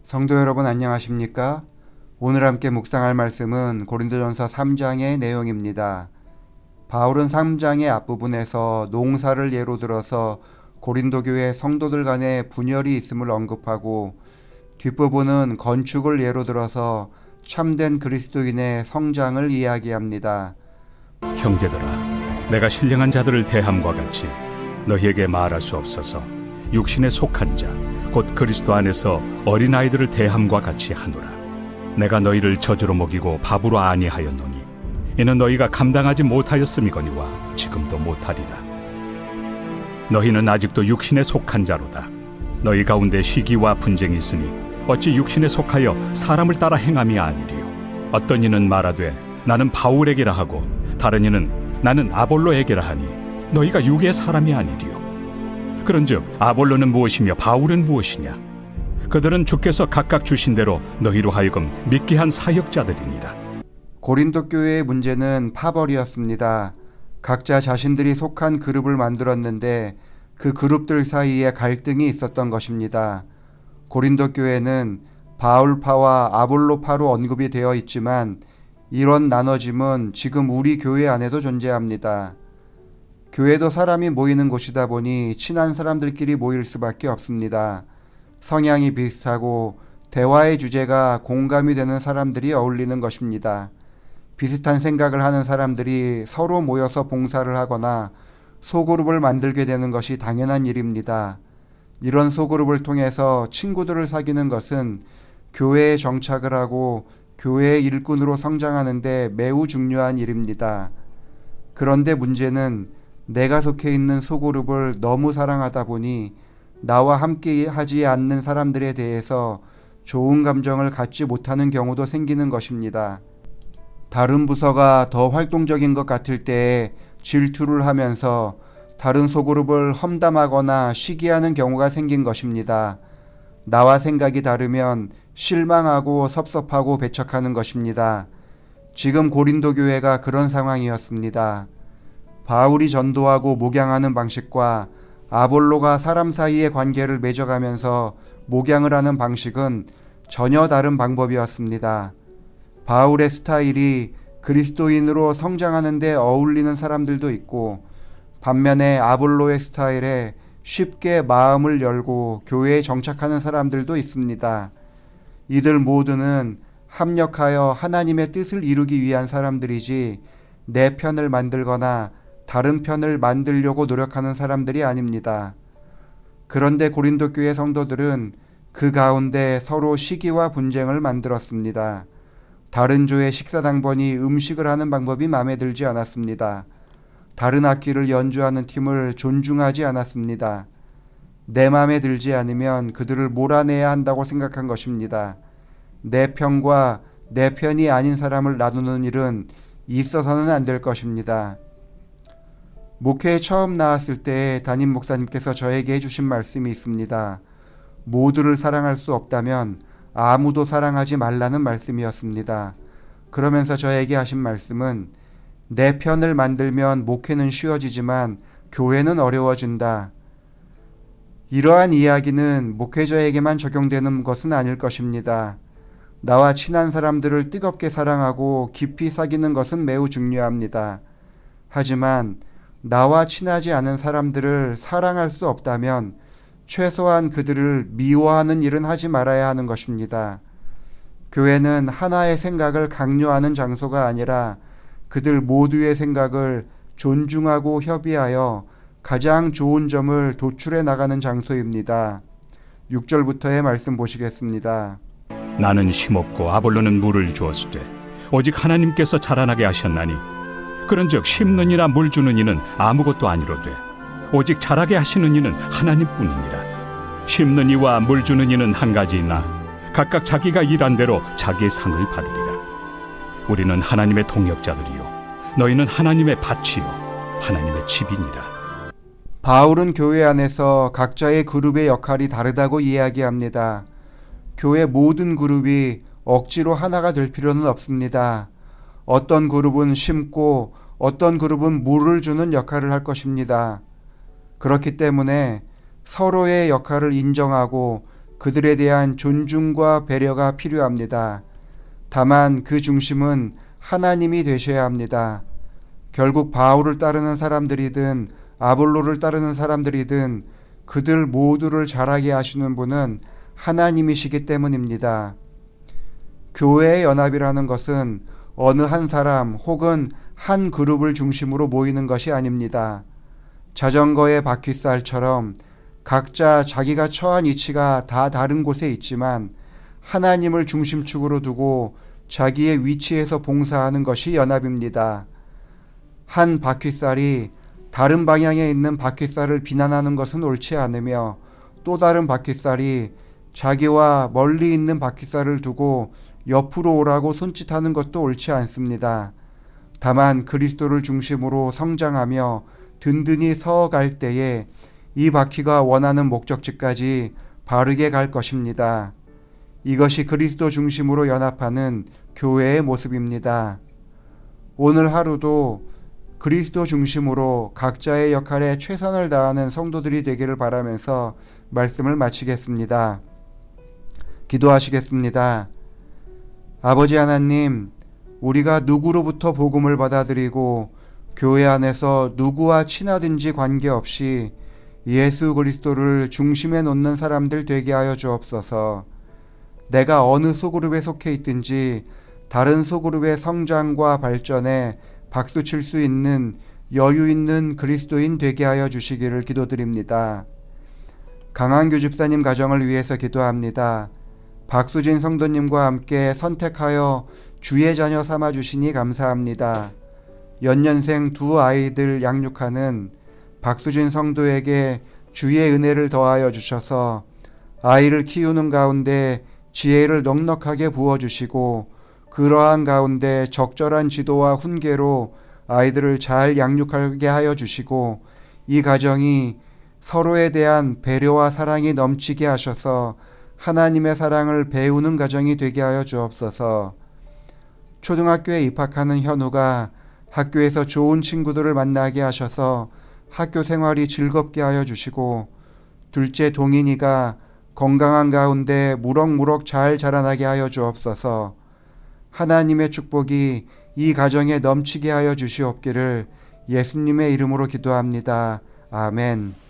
성도 여러분 안녕하십니까? 오늘 함께 묵상할 말씀은 고린도전서 3장의 내용입니다. 바울은 3장의 앞부분에서 농사를 예로 들어서 고린도 교회 성도들 간에 분열이 있음을 언급하고 뒷부분은 건축을 예로 들어서 참된 그리스도인의 성장을 이야기합니다. 형제들아, 내가 신령한 자들을 대함과 같이 너희에게 말할 수 없어서 육신에 속한 자, 곧 그리스도 안에서 어린아이들을 대함과 같이 하노라. 내가 너희를 저주로 먹이고 밥으로 아니하였노니 이는 너희가 감당하지 못하였음이거니와 지금도 못하리라. 너희는 아직도 육신에 속한 자로다. 너희 가운데 시기와 분쟁이 있으니 어찌 육신에 속하여 사람을 따라 행함이 아니리요. 어떤 이는 말하되 나는 바울에게라 하고 다른 이는 나는 아볼로에게라 하니 너희가 육의 사람이 아니리요. 그런즉 아볼로는 무엇이며 바울은 무엇이냐? 그들은 주께서 각각 주신 대로 너희로 하여금 믿게 한 사역자들이니라. 고린도 교회의 문제는 파벌이었습니다. 각자 자신들이 속한 그룹을 만들었는데 그 그룹들 사이에 갈등이 있었던 것입니다. 고린도 교회는 바울파와 아볼로파로 언급이 되어 있지만 이런 나눠짐은 지금 우리 교회 안에도 존재합니다. 교회도 사람이 모이는 곳이다 보니 친한 사람들끼리 모일 수밖에 없습니다. 성향이 비슷하고 대화의 주제가 공감이 되는 사람들이 어울리는 것입니다. 비슷한 생각을 하는 사람들이 서로 모여서 봉사를 하거나 소그룹을 만들게 되는 것이 당연한 일입니다. 이런 소그룹을 통해서 친구들을 사귀는 것은 교회에 정착을 하고 교회의 일꾼으로 성장하는 데 매우 중요한 일입니다. 그런데 문제는 내가 속해 있는 소그룹을 너무 사랑하다 보니 나와 함께 하지 않는 사람들에 대해서 좋은 감정을 갖지 못하는 경우도 생기는 것입니다. 다른 부서가 더 활동적인 것 같을 때에 질투를 하면서 다른 소그룹을 험담하거나 시기하는 경우가 생긴 것입니다. 나와 생각이 다르면 실망하고 섭섭하고 배척하는 것입니다. 지금 고린도 교회가 그런 상황이었습니다. 바울이 전도하고 목양하는 방식과 아볼로가 사람 사이의 관계를 맺어가면서 목양을 하는 방식은 전혀 다른 방법이었습니다. 바울의 스타일이 그리스도인으로 성장하는 데 어울리는 사람들도 있고 반면에 아볼로의 스타일에 쉽게 마음을 열고 교회에 정착하는 사람들도 있습니다. 이들 모두는 합력하여 하나님의 뜻을 이루기 위한 사람들이지 내 편을 만들거나 다른 편을 만들려고 노력하는 사람들이 아닙니다. 그런데 고린도 교회 성도들은 그 가운데 서로 시기와 분쟁을 만들었습니다. 다른 조의 식사당번이 음식을 하는 방법이 마음에 들지 않았습니다. 다른 악기를 연주하는 팀을 존중하지 않았습니다. 내 마음에 들지 않으면 그들을 몰아내야 한다고 생각한 것입니다. 내 편과 내 편이 아닌 사람을 나누는 일은 있어서는 안 될 것입니다. 목회에 처음 나왔을 때 담임 목사님께서 저에게 해주신 말씀이 있습니다. 모두를 사랑할 수 없다면 아무도 사랑하지 말라는 말씀이었습니다. 그러면서 저에게 하신 말씀은 내 편을 만들면 목회는 쉬워지지만 교회는 어려워진다. 이러한 이야기는 목회자에게만 적용되는 것은 아닐 것입니다. 나와 친한 사람들을 뜨겁게 사랑하고 깊이 사귀는 것은 매우 중요합니다. 하지만 나와 친하지 않은 사람들을 사랑할 수 없다면 최소한 그들을 미워하는 일은 하지 말아야 하는 것입니다. 교회는 하나의 생각을 강요하는 장소가 아니라 그들 모두의 생각을 존중하고 협의하여 가장 좋은 점을 도출해 나가는 장소입니다. 6절부터의 말씀 보시겠습니다. 나는 심었고 아볼로는 물을 주었으되 오직 하나님께서 자라나게 하셨나니 그런즉 심는 이나 물 주는 이는 아무것도 아니로되 오직 자라게 하시는 이는 하나님뿐이니라. 심는 이와 물 주는 이는 한 가지이나 각각 자기가 일한 대로 자기의 상을 받으리라. 우리는 하나님의 동역자들이요 너희는 하나님의 밭이요 하나님의 집이니라. 바울은 교회 안에서 각자의 그룹의 역할이 다르다고 이야기합니다. 교회 모든 그룹이 억지로 하나가 될 필요는 없습니다. 어떤 그룹은 심고 어떤 그룹은 물을 주는 역할을 할 것입니다. 그렇기 때문에 서로의 역할을 인정하고 그들에 대한 존중과 배려가 필요합니다. 다만 그 중심은 하나님이 되셔야 합니다. 결국 바울을 따르는 사람들이든 아볼로를 따르는 사람들이든 그들 모두를 자라게 하시는 분은 하나님이시기 때문입니다. 교회의 연합이라는 것은 어느 한 사람 혹은 한 그룹을 중심으로 모이는 것이 아닙니다. 자전거의 바퀴살처럼 각자 자기가 처한 위치가 다 다른 곳에 있지만 하나님을 중심축으로 두고 자기의 위치에서 봉사하는 것이 연합입니다. 한 바퀴살이 다른 방향에 있는 바퀴살을 비난하는 것은 옳지 않으며 또 다른 바퀴살이 자기와 멀리 있는 바퀴살을 두고 옆으로 오라고 손짓하는 것도 옳지 않습니다. 다만 그리스도를 중심으로 성장하며 든든히 서어갈 때에 이 바퀴가 원하는 목적지까지 바르게 갈 것입니다. 이것이 그리스도 중심으로 연합하는 교회의 모습입니다. 오늘 하루도 그리스도 중심으로 각자의 역할에 최선을 다하는 성도들이 되기를 바라면서 말씀을 마치겠습니다. 기도하시겠습니다. 아버지 하나님, 우리가 누구로부터 복음을 받아들이고 교회 안에서 누구와 친하든지 관계없이 예수 그리스도를 중심에 놓는 사람들 되게 하여 주옵소서. 내가 어느 소그룹에 속해 있든지 다른 소그룹의 성장과 발전에 박수칠 수 있는 여유 있는 그리스도인 되게 하여 주시기를 기도드립니다. 강한규 집사님 가정을 위해서 기도합니다. 박수진 성도님과 함께 선택하여 주의 자녀 삼아 주시니 감사합니다. 연년생 두 아이들 양육하는 박수진 성도에게 주의 은혜를 더하여 주셔서 아이를 키우는 가운데 지혜를 넉넉하게 부어주시고 그러한 가운데 적절한 지도와 훈계로 아이들을 잘 양육하게 하여 주시고 이 가정이 서로에 대한 배려와 사랑이 넘치게 하셔서 하나님의 사랑을 배우는 가정이 되게 하여 주옵소서. 초등학교에 입학하는 현우가 학교에서 좋은 친구들을 만나게 하셔서 학교 생활이 즐겁게 하여 주시고 둘째 동인이가 건강한 가운데 무럭무럭 잘 자라나게 하여 주옵소서. 하나님의 축복이 이 가정에 넘치게 하여 주시옵기를 예수님의 이름으로 기도합니다. 아멘.